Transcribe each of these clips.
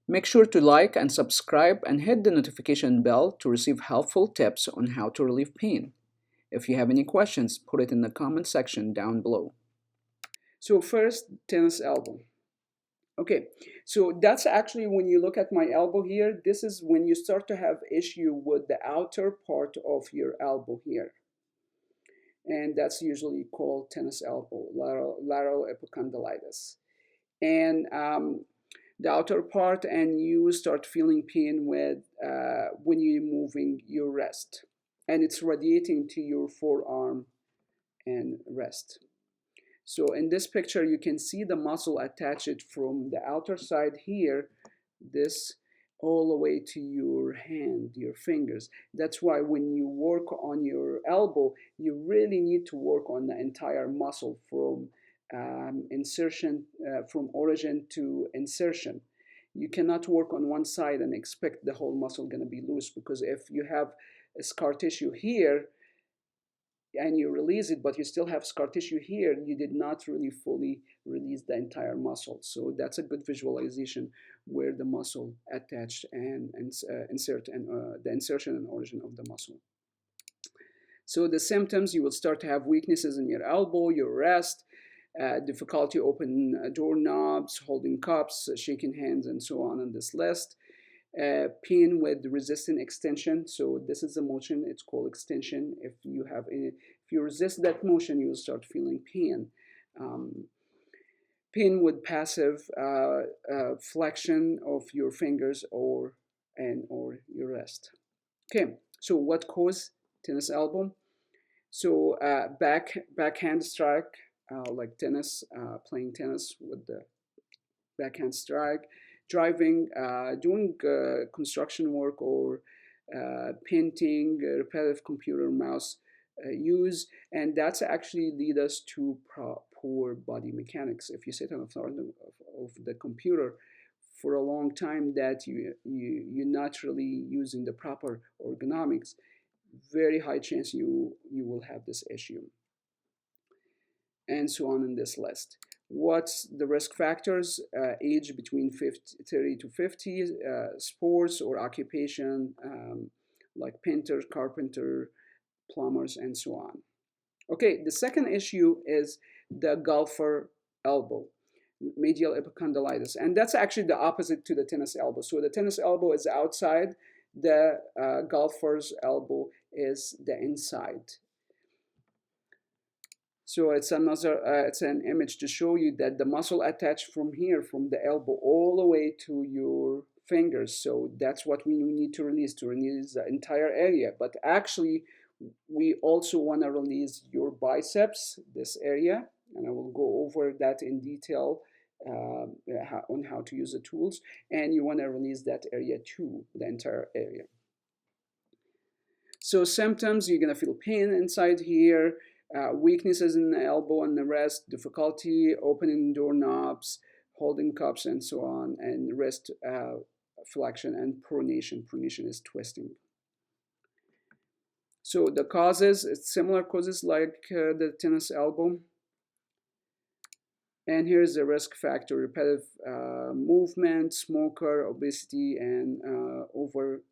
Make sure to like and subscribe and hit the notification bell to receive helpful tips on how to relieve pain. If you have any questions, put it in the comment section down below. So first, tennis elbow. Okay, so that's actually when you look at my elbow here, this is when you start to have issue with the outer part of your elbow here. And that's usually called tennis elbow, lateral epicondylitis. And the outer part, and you start feeling pain with when you're moving your wrist, and it's radiating to your forearm and wrist. So in this picture, you can see the muscle attached from the outer side here, this all the way to your hand, your fingers. That's why when you work on your elbow, you really need to work on the entire muscle from insertion, from origin to insertion. You cannot work on one side and expect the whole muscle going to be loose, because if you have a scar tissue here, and you release it, but you still have scar tissue here, you did not really fully release the entire muscle. So that's a good visualization where the muscle attached and insert, and the insertion and origin of the muscle. So the symptoms, you will start to have weaknesses in your elbow, your wrist, difficulty opening doorknobs, holding cups, shaking hands, and so on this list. Pain with resistant extension. So this is a motion, it's called extension. If you resist that motion, you will start feeling pain. Pain with passive flexion of your fingers or your wrist. Okay, so what causes tennis elbow? So backhand strike, like tennis, playing tennis with the backhand strike, driving, doing construction work, or painting, repetitive computer mouse use, and that's actually lead us to poor body mechanics. If you sit on the front of the computer for a long time, that you're not really using the proper ergonomics, very high chance you will have this issue, and so on in this list. What's the risk factors? Age between 30 to 50, sports or occupation, like painter, carpenter, plumbers, and so on. Okay, the second issue is the golfer elbow, medial epicondylitis, and that's actually the opposite to the tennis elbow. So the tennis elbow is outside, the golfer's elbow is the inside. So it's it's an image to show you that the muscle attached from here, from the elbow all the way to your fingers. So that's what we need to release the entire area. But actually, we also want to release your biceps, this area, and I will go over that in detail on how to use the tools. And you want to release that area too, the entire area. So symptoms, you're going to feel pain inside here, weaknesses in the elbow and the wrist, difficulty opening doorknobs, holding cups, and so on, and wrist flexion and pronation. Pronation is twisting. So the causes, it's similar causes like the tennis elbow. And here's the risk factor: repetitive movement, smoker, obesity, and over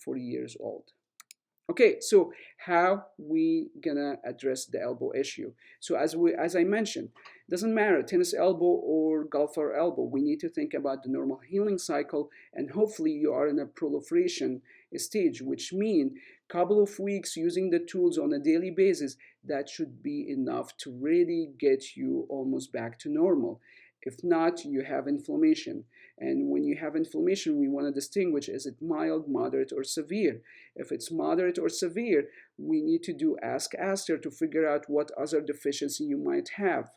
40 years old. Okay, so how we gonna address the elbow issue? So as I mentioned, doesn't matter tennis elbow or golfer elbow. We need to think about the normal healing cycle, and hopefully you are in a proliferation stage, which means couple of weeks using the tools on a daily basis. That should be enough to really get you almost back to normal. If not, you have inflammation. And when you have inflammation, we want to distinguish, is it mild, moderate, or severe? If it's moderate or severe, we need to do Ask ASTR to figure out what other deficiency you might have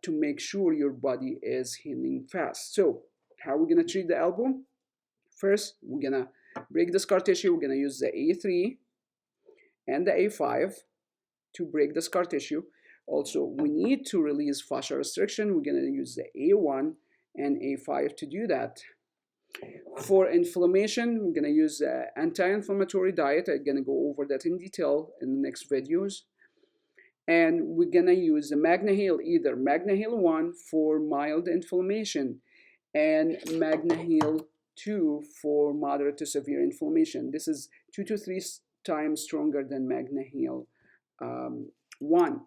to make sure your body is healing fast. So how are we going to treat the elbow? First, we're going to break the scar tissue. We're going to use the A3 and the A5 to break the scar tissue. Also, we need to release fascia restriction. We're going to use the A1 and A5 to do that. For inflammation, we're going to use the anti-inflammatory diet. I'm going to go over that in detail in the next videos. And we're going to use the Magnaheal, either Magnaheal 1 for mild inflammation and Magnaheal 2 for moderate to severe inflammation. This is 2 to 3 times stronger than Magnaheal 1.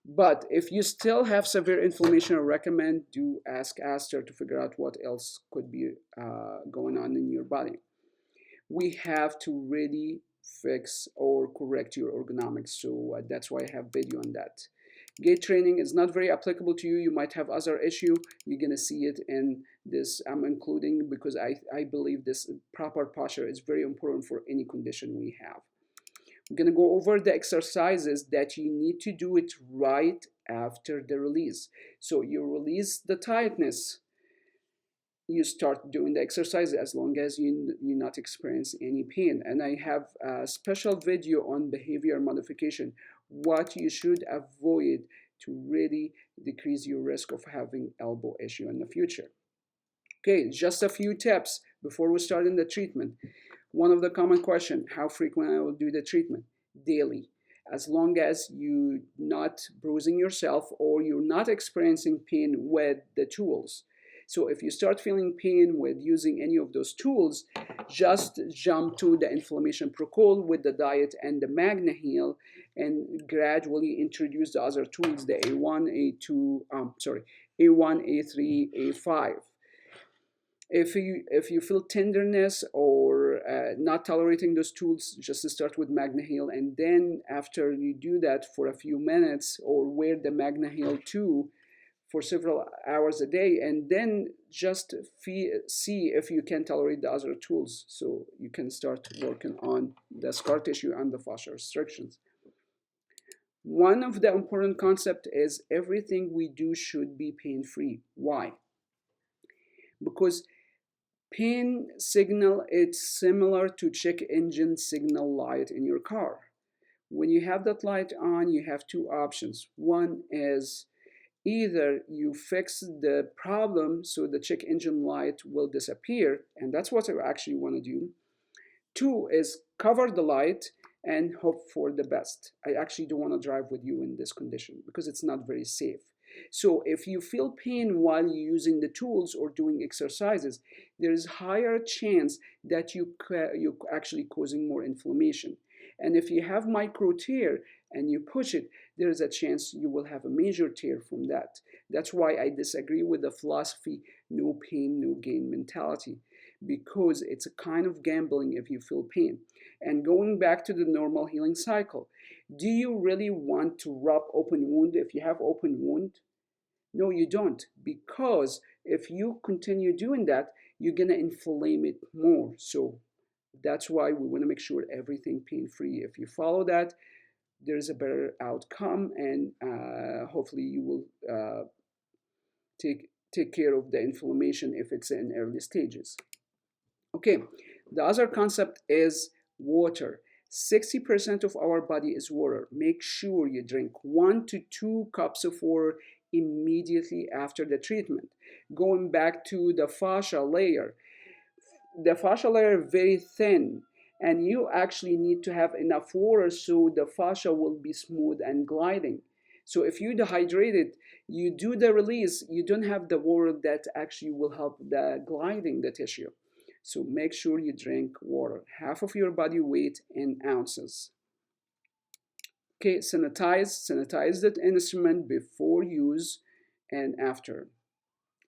But if you still have severe inflammation, I recommend do ask ASTR to figure out what else could be going on in your body. We have to really fix or correct your ergonomics, so that's why I have video on that. Gait training is not very applicable to you. You might have other issue. You're gonna see it in this. I'm including because I believe this proper posture is very important for any condition we have. I'm gonna go over the exercises that you need to do it right after the release. So you release the tightness, you start doing the exercise as long as you not experience any pain. And I have a special video on behavior modification, what you should avoid to really decrease your risk of having elbow issue in the future. Okay, just a few tips before we start in the treatment. One of the common questions, how frequent I will do the treatment? Daily. As long as you're not bruising yourself or you're not experiencing pain with the tools. So if you start feeling pain with using any of those tools, just jump to the inflammation protocol with the diet and the Magnaheal and gradually introduce the other tools, the A1, A2, A1, A3, A5. If you feel tenderness or not tolerating those tools, just start with Magnaheal, and then after you do that for a few minutes or wear the Magnaheal 2 for several hours a day, and then just see if you can tolerate the other tools so you can start working on the scar tissue and the fascia restrictions. One of the important concepts is everything we do should be pain-free. Why? Because pain signal, it's similar to check engine signal light in your car. When you have that light on, you have two options. One is either you fix the problem so the check engine light will disappear, and that's what I actually want to do. Two is cover the light and hope for the best. I actually don't want to drive with you in this condition because it's not very safe. So if you feel pain while you're using the tools or doing exercises, there is higher chance that you're actually causing more inflammation. And if you have micro tear and you push it, there is a chance you will have a major tear from that. That's why I disagree with the philosophy, no pain, no gain mentality, because it's a kind of gambling if you feel pain. And going back to the normal healing cycle, do you really want to rub open wound if you have open wound? No, you don't, because if you continue doing that, you're gonna inflame it more. So that's why we want to make sure everything pain-free. If you follow that, there's a better outcome, and hopefully you will take care of the inflammation if it's in early stages. Okay, the other concept is water. 60% of our body is water. Make sure you drink 1 to 2 cups of water immediately after the treatment. Going back to the fascia layer, the fascia layer is very thin, and you actually need to have enough water so the fascia will be smooth and gliding. So if you dehydrate it, you do the release, you don't have the water that actually will help the gliding the tissue. So make sure you drink water, half of your body weight in ounces. Okay, sanitize that instrument before use and after.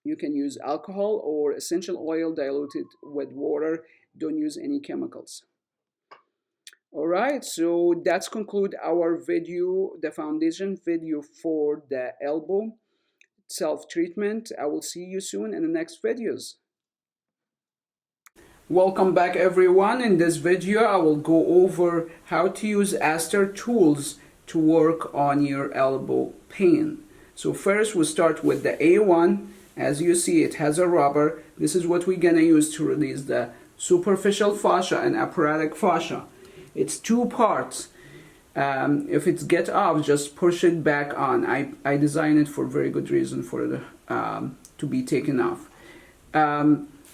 You can use alcohol or essential oil diluted with water. Don't use any chemicals. All right, so that's conclude our video, the foundation video for the elbow self-treatment. I will see you soon in the next videos. Welcome back everyone. In this video I will go over how to use ASTR tools to work on your elbow pain. So first we'll start with the A1. As you see, it has a rubber. This is what we're gonna use to release the superficial fascia and apparatic fascia. It's 2 parts. If it gets off, just push it back on. I designed it for very good reason for the to be taken off.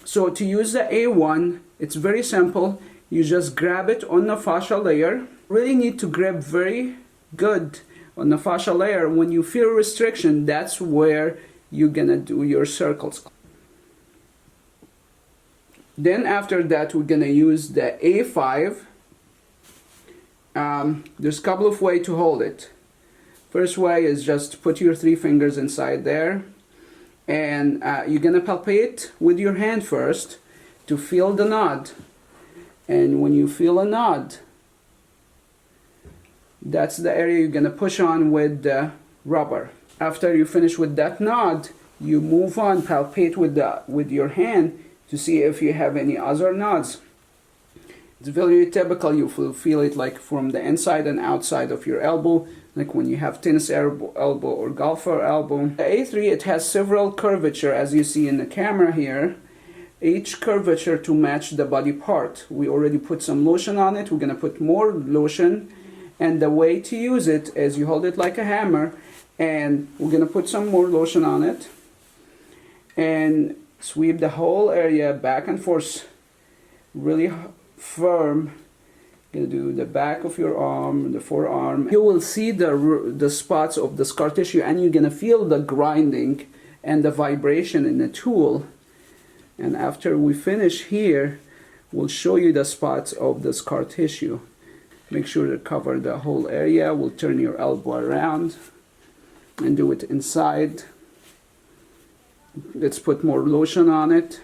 So to use the A1, it's very simple. You just grab it on the fascia layer. Really need to grab very good on the fascia layer. When you feel restriction, that's where you're gonna do your circles. Then after that, we're gonna use the A5. There's a couple of ways to hold it. First way is just put your 3 fingers inside there, and you're gonna palpate with your hand first to feel the nod. And when you feel a nod, that's the area you're gonna push on with the rubber. After you finish with that nod, you move on, palpate with your hand to see if you have any other nods. It's very typical. You will feel it like from the inside and outside of your elbow, like when you have tennis elbow or golfer elbow. The A3, it has several curvature, as you see in the camera here. Each curvature to match the body part. We already put some lotion on it. We're gonna put more lotion, and the way to use it is you hold it like a hammer, and we're gonna put some more lotion on it and sweep the whole area back and forth really firm. Gonna do the back of your arm, the forearm. You will see the spots of the scar tissue, and you're gonna feel the grinding and the vibration in the tool. And after we finish here, we'll show you the spots of the scar tissue. Make sure to cover the whole area. We'll turn your elbow around and do it inside. Let's put more lotion on it.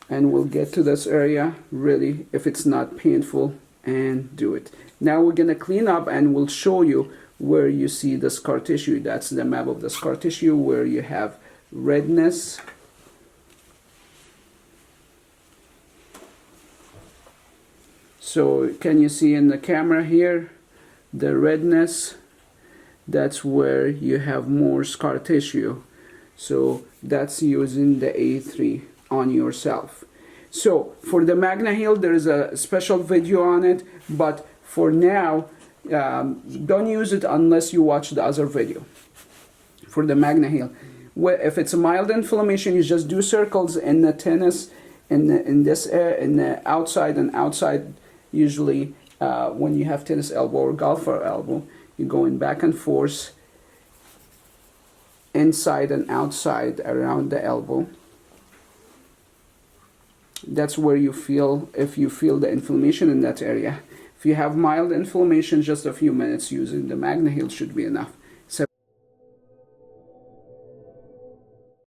And we'll get to this area really, if it's not painful, and do it. Now we're gonna clean up, and we'll show you where you see the scar tissue. That's the map of the scar tissue where you have redness. So can you see in the camera here the redness? That's where you have more scar tissue. So that's using the A3 on yourself. So for the Magnaheal, there is a special video on it, but for now, don't use it unless you watch the other video. For the Magnaheal, if it's a mild inflammation, you just do circles in the tennis, in the outside and outside. Usually, when you have tennis elbow or golfer elbow, you're going back and forth, inside and outside around the elbow. That's where you feel, if you feel the inflammation in that area. If you have mild inflammation, just a few minutes using the Magnaheal should be enough.